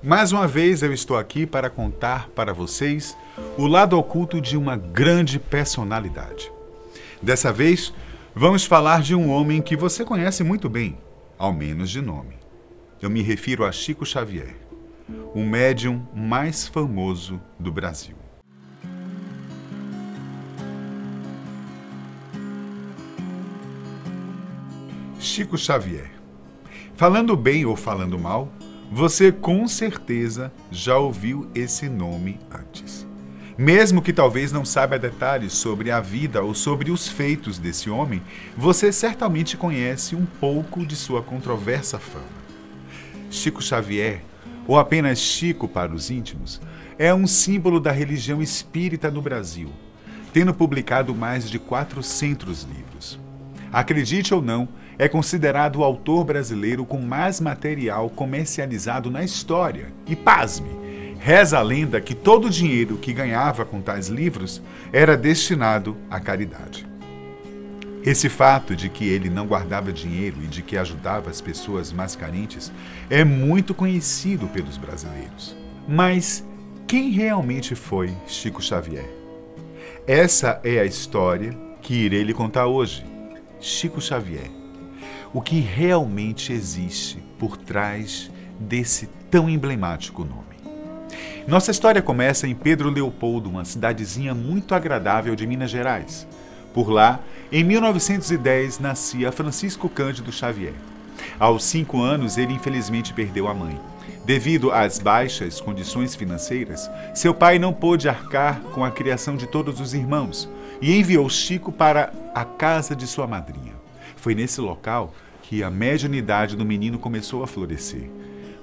Mais uma vez eu estou aqui para contar para vocês o lado oculto de uma grande personalidade. Dessa vez, vamos falar de um homem que você conhece muito bem, ao menos de nome. Eu me refiro a Chico Xavier, o médium mais famoso do Brasil. Chico Xavier. Falando bem ou falando mal, você com certeza já ouviu esse nome antes. Mesmo que talvez não saiba detalhes sobre a vida ou sobre os feitos desse homem, você certamente conhece um pouco de sua controversa fama. Chico Xavier, ou apenas Chico para os íntimos, é um símbolo da religião espírita no Brasil, tendo publicado mais de 400 livros. Acredite ou não, é considerado o autor brasileiro com mais material comercializado na história. E pasme, reza a lenda que todo o dinheiro que ganhava com tais livros era destinado à caridade. Esse fato de que ele não guardava dinheiro e de que ajudava as pessoas mais carentes é muito conhecido pelos brasileiros. Mas quem realmente foi Chico Xavier? Essa é a história que irei lhe contar hoje. Chico Xavier. O que realmente existe por trás desse tão emblemático nome. Nossa história começa em Pedro Leopoldo, uma cidadezinha muito agradável de Minas Gerais. Por lá, em 1910, nascia Francisco Cândido Xavier. Aos 5 anos, ele infelizmente perdeu a mãe. Devido às baixas condições financeiras, seu pai não pôde arcar com a criação de todos os irmãos e enviou Chico para a casa de sua madrinha. Foi nesse local que a mediunidade do menino começou a florescer.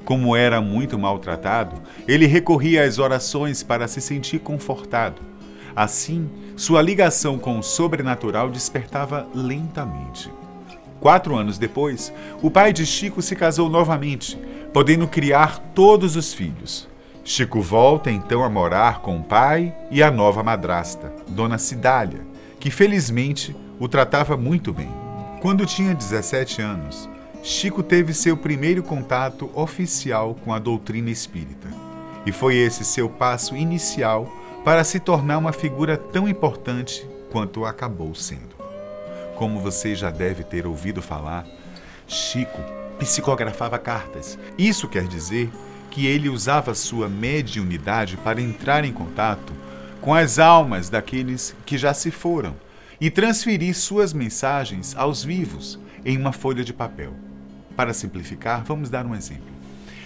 Como era muito maltratado, ele recorria às orações para se sentir confortado. Assim, sua ligação com o sobrenatural despertava lentamente. 4 anos depois, o pai de Chico se casou novamente, podendo criar todos os filhos. Chico volta então a morar com o pai e a nova madrasta, Dona Cidália, que felizmente o tratava muito bem. Quando tinha 17 anos, Chico teve seu primeiro contato oficial com a doutrina espírita. E foi esse seu passo inicial para se tornar uma figura tão importante quanto acabou sendo. Como você já deve ter ouvido falar, Chico psicografava cartas. Isso quer dizer que ele usava sua mediunidade para entrar em contato com as almas daqueles que já se foram e transferir suas mensagens aos vivos em uma folha de papel. Para simplificar, vamos dar um exemplo.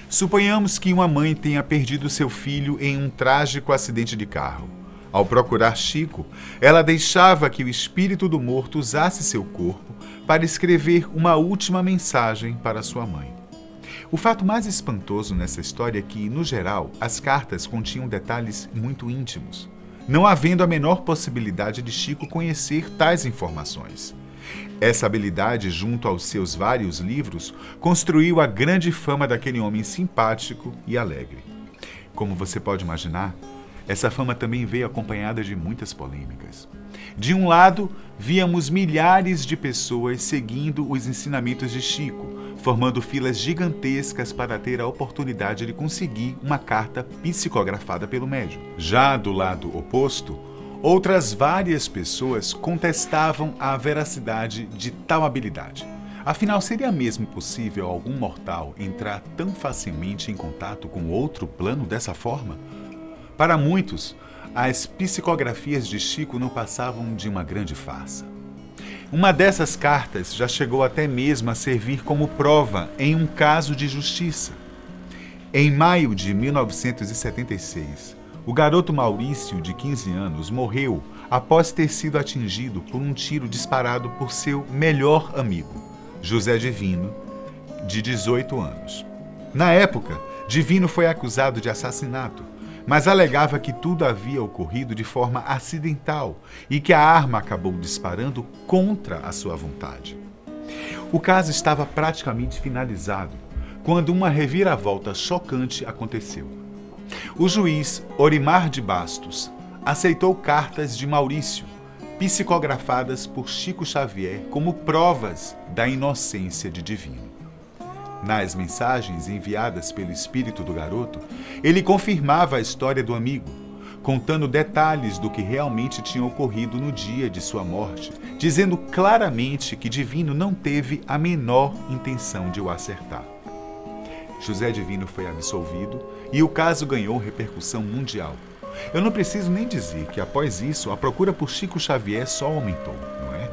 Suponhamos que uma mãe tenha perdido seu filho em um trágico acidente de carro. Ao procurar Chico, ela deixava que o espírito do morto usasse seu corpo para escrever uma última mensagem para sua mãe. O fato mais espantoso nessa história é que, no geral, as cartas continham detalhes muito íntimos, não havendo a menor possibilidade de Chico conhecer tais informações. Essa habilidade, junto aos seus vários livros, construiu a grande fama daquele homem simpático e alegre. Como você pode imaginar, essa fama também veio acompanhada de muitas polêmicas. De um lado, víamos milhares de pessoas seguindo os ensinamentos de Chico, formando filas gigantescas para ter a oportunidade de conseguir uma carta psicografada pelo médium. Já do lado oposto, outras várias pessoas contestavam a veracidade de tal habilidade. Afinal, seria mesmo possível algum mortal entrar tão facilmente em contato com outro plano dessa forma? Para muitos, as psicografias de Chico não passavam de uma grande farsa. Uma dessas cartas já chegou até mesmo a servir como prova em um caso de justiça. Em maio de 1976, o garoto Maurício, de 15 anos, morreu após ter sido atingido por um tiro disparado por seu melhor amigo, José Divino, de 18 anos. Na época, Divino foi acusado de assassinato, mas alegava que tudo havia ocorrido de forma acidental e que a arma acabou disparando contra a sua vontade. O caso estava praticamente finalizado quando uma reviravolta chocante aconteceu. O juiz Orimar de Bastos aceitou cartas de Maurício, psicografadas por Chico Xavier como provas da inocência de Divino. Nas mensagens enviadas pelo espírito do garoto, ele confirmava a história do amigo, contando detalhes do que realmente tinha ocorrido no dia de sua morte, dizendo claramente que Divino não teve a menor intenção de o acertar. José Divino foi absolvido e o caso ganhou repercussão mundial. Eu não preciso nem dizer que após isso a procura por Chico Xavier só aumentou, não é?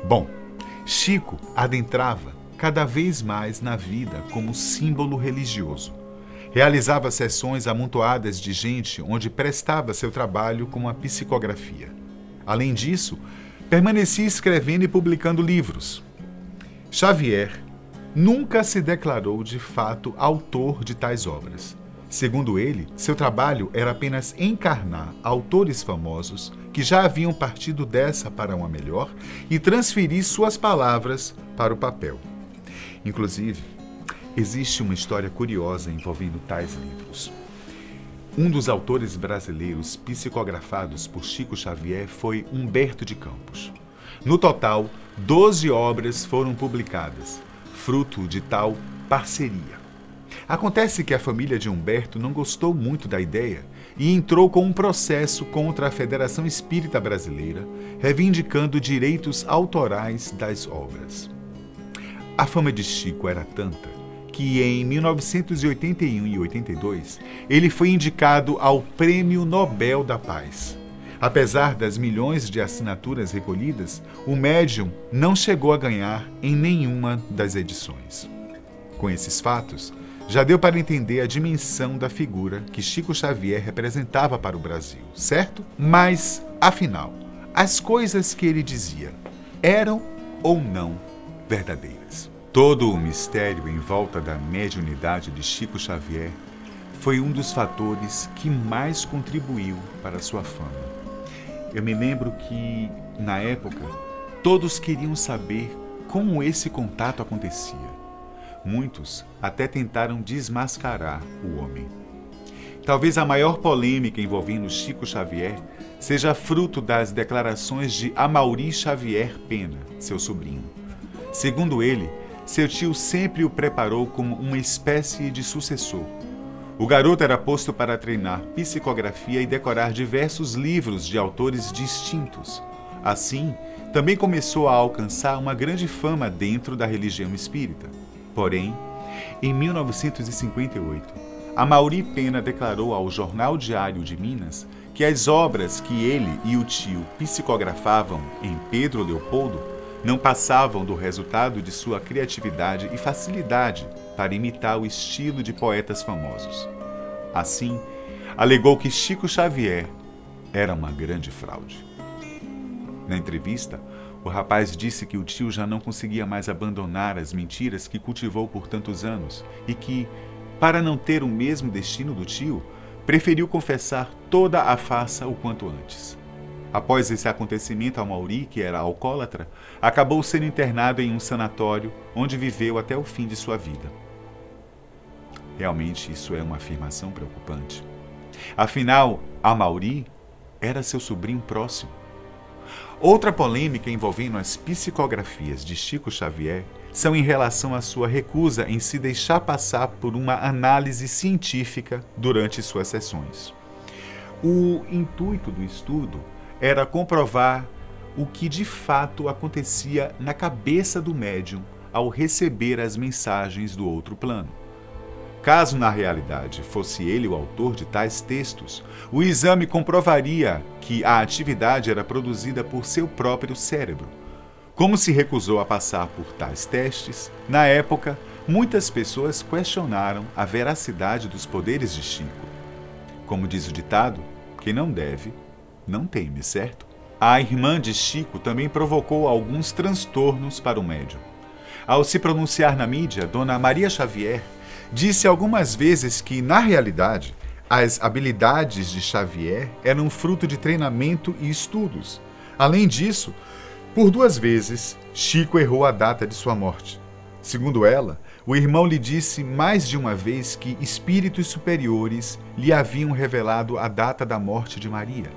Bom, Chico adentrava cada vez mais na vida como símbolo religioso. Realizava sessões amontoadas de gente onde prestava seu trabalho com a psicografia. Além disso, permanecia escrevendo e publicando livros. Xavier nunca se declarou de fato autor de tais obras. Segundo ele, seu trabalho era apenas encarnar autores famosos que já haviam partido dessa para uma melhor e transferir suas palavras para o papel. Inclusive, existe uma história curiosa envolvendo tais livros. Um dos autores brasileiros psicografados por Chico Xavier foi Humberto de Campos. No total, 12 obras foram publicadas, fruto de tal parceria. Acontece que a família de Humberto não gostou muito da ideia e entrou com um processo contra a Federação Espírita Brasileira, reivindicando direitos autorais das obras. A fama de Chico era tanta que em 1981 e 82 ele foi indicado ao Prêmio Nobel da Paz. Apesar das milhões de assinaturas recolhidas, o médium não chegou a ganhar em nenhuma das edições. Com esses fatos, já deu para entender a dimensão da figura que Chico Xavier representava para o Brasil, certo? Mas, afinal, as coisas que ele dizia eram ou não verdadeiras? Todo o mistério em volta da mediunidade de Chico Xavier foi um dos fatores que mais contribuiu para sua fama. Eu me lembro que, na época, todos queriam saber como esse contato acontecia. Muitos até tentaram desmascarar o homem. Talvez a maior polêmica envolvendo Chico Xavier seja fruto das declarações de Amaury Xavier Pena, seu sobrinho. Segundo ele, seu tio sempre o preparou como uma espécie de sucessor. O garoto era posto para treinar psicografia e decorar diversos livros de autores distintos. Assim, também começou a alcançar uma grande fama dentro da religião espírita. Porém, em 1958, Amaury Pena declarou ao Jornal Diário de Minas que as obras que ele e o tio psicografavam em Pedro Leopoldo não passavam do resultado de sua criatividade e facilidade para imitar o estilo de poetas famosos. Assim, alegou que Chico Xavier era uma grande fraude. Na entrevista, o rapaz disse que o tio já não conseguia mais abandonar as mentiras que cultivou por tantos anos e que, para não ter o mesmo destino do tio, preferiu confessar toda a farsa o quanto antes. Após esse acontecimento, Amaury, que era alcoólatra, acabou sendo internado em um sanatório onde viveu até o fim de sua vida. Realmente isso é uma afirmação preocupante. Afinal, Amaury era seu sobrinho próximo. Outra polêmica envolvendo as psicografias de Chico Xavier são em relação à sua recusa em se deixar passar por uma análise científica durante suas sessões. O intuito do estudo era comprovar o que de fato acontecia na cabeça do médium ao receber as mensagens do outro plano. Caso na realidade fosse ele o autor de tais textos, o exame comprovaria que a atividade era produzida por seu próprio cérebro. Como se recusou a passar por tais testes, na época, muitas pessoas questionaram a veracidade dos poderes de Chico. Como diz o ditado, quem não deve, não teme, certo? A irmã de Chico também provocou alguns transtornos para o médium. Ao se pronunciar na mídia, Dona Maria Xavier disse algumas vezes que, na realidade, as habilidades de Xavier eram fruto de treinamento e estudos. Além disso, por 2 vezes, Chico errou a data de sua morte. Segundo ela, o irmão lhe disse mais de uma vez que espíritos superiores lhe haviam revelado a data da morte de Maria.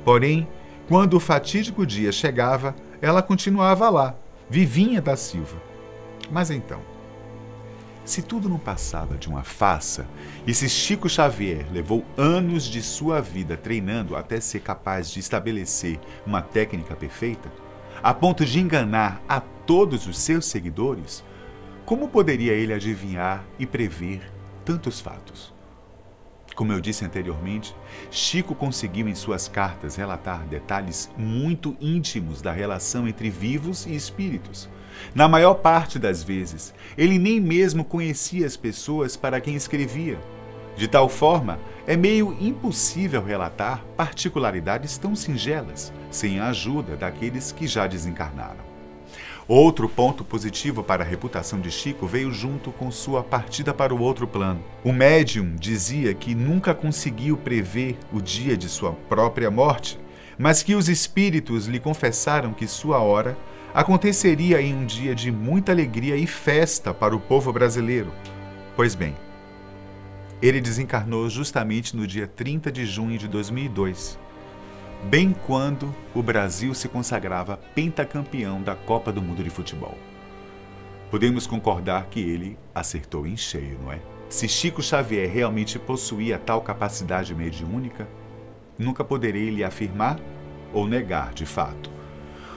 Porém, quando o fatídico dia chegava, ela continuava lá, Vivinha da Silva. Mas então, Se tudo não passava de uma farsa, e se Chico Xavier levou anos de sua vida treinando até ser capaz de estabelecer uma técnica perfeita, a ponto de enganar a todos os seus seguidores, como poderia ele adivinhar e prever tantos fatos? Como eu disse anteriormente, Chico conseguiu em suas cartas relatar detalhes muito íntimos da relação entre vivos e espíritos. Na maior parte das vezes, ele nem mesmo conhecia as pessoas para quem escrevia. De tal forma, é meio impossível relatar particularidades tão singelas, sem a ajuda daqueles que já desencarnaram. Outro ponto positivo para a reputação de Chico veio junto com sua partida para o outro plano. O médium dizia que nunca conseguiu prever o dia de sua própria morte, mas que os espíritos lhe confessaram que sua hora aconteceria em um dia de muita alegria e festa para o povo brasileiro. Pois bem, ele desencarnou justamente no dia 30 de junho de 2002, bem quando o Brasil se consagrava pentacampeão da Copa do Mundo de Futebol. Podemos concordar que ele acertou em cheio, não é? Se Chico Xavier realmente possuía tal capacidade mediúnica, nunca poderei lhe afirmar ou negar de fato.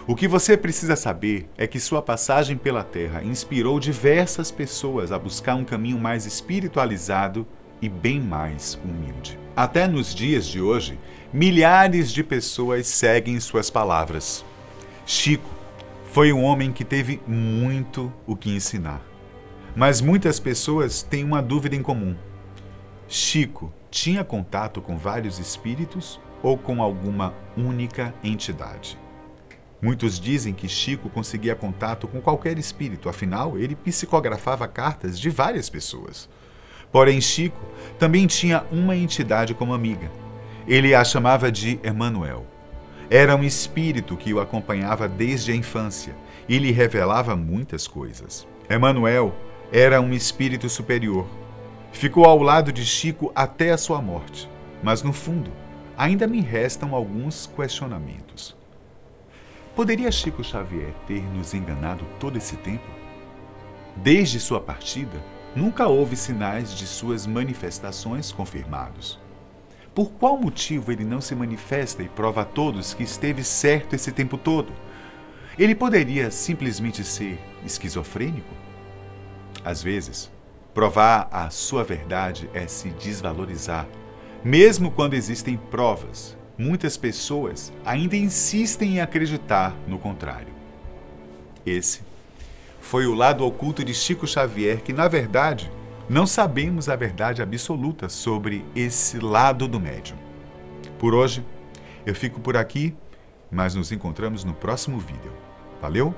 O que você precisa saber é que sua passagem pela Terra inspirou diversas pessoas a buscar um caminho mais espiritualizado e bem mais humilde. Até nos dias de hoje, milhares de pessoas seguem suas palavras. Chico foi um homem que teve muito o que ensinar. Mas muitas pessoas têm uma dúvida em comum. Chico tinha contato com vários espíritos ou com alguma única entidade? Muitos dizem que Chico conseguia contato com qualquer espírito, afinal, ele psicografava cartas de várias pessoas. Porém, Chico também tinha uma entidade como amiga. Ele a chamava de Emmanuel. Era um espírito que o acompanhava desde a infância e lhe revelava muitas coisas. Emmanuel era um espírito superior. Ficou ao lado de Chico até a sua morte, mas no fundo, ainda me restam alguns questionamentos. Poderia Chico Xavier ter nos enganado todo esse tempo? Desde sua partida, nunca houve sinais de suas manifestações confirmados. Por qual motivo ele não se manifesta e prova a todos que esteve certo esse tempo todo? Ele poderia simplesmente ser esquizofrênico? Às vezes, provar a sua verdade é se desvalorizar. Mesmo quando existem provas, muitas pessoas ainda insistem em acreditar no contrário. Esse foi o lado oculto de Chico Xavier que, na verdade, não sabemos a verdade absoluta sobre esse lado do médium. Por hoje, eu fico por aqui, mas nos encontramos no próximo vídeo. Valeu?